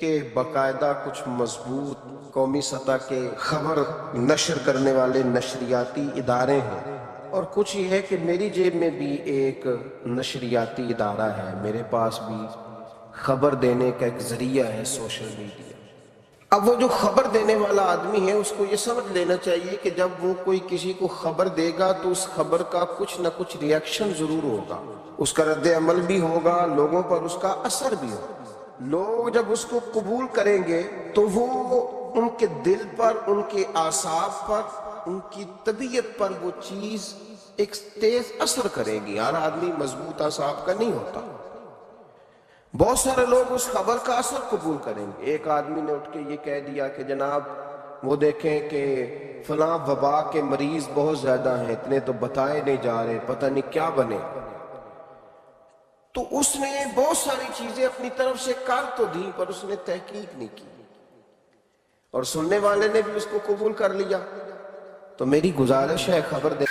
کہ باقاعدہ کچھ مضبوط قومی سطح کے خبر نشر کرنے والے نشریاتی ادارے ہیں، اور کچھ یہ ہے کہ میری جیب میں بھی ایک نشریاتی ادارہ ہے، میرے پاس بھی خبر دینے کا ایک ذریعہ ہے سوشل میڈیا۔ اب وہ جو خبر دینے والا آدمی ہے اس کو یہ سمجھ لینا چاہیے کہ جب وہ کوئی کسی کو خبر دے گا تو اس خبر کا کچھ نہ کچھ ریاکشن ضرور ہوگا، اس کا رد عمل بھی ہوگا، لوگوں پر اس کا اثر بھی ہوگا۔ لوگ جب اس کو قبول کریں گے تو وہ ان کے دل پر، ان کے اعصاب پر، ان کی طبیعت پر وہ چیز ایک تیز اثر کرے گی۔ ہر آدمی مضبوط اعصاب کا نہیں ہوتا، بہت سارے لوگ اس خبر کا اثر قبول کریں گے۔ ایک آدمی نے اٹھ کے یہ کہہ دیا کہ جناب وہ دیکھیں کہ فلاں وبا کے مریض بہت زیادہ ہیں، اتنے تو بتائے نہیں جا رہے، پتہ نہیں کیا بنے۔ تو اس نے بہت ساری چیزیں اپنی طرف سے کر تو دی، پر اس نے تحقیق نہیں کی، اور سننے والے نے بھی اس کو قبول کر لیا۔ تو میری گزارش ہے خبر دے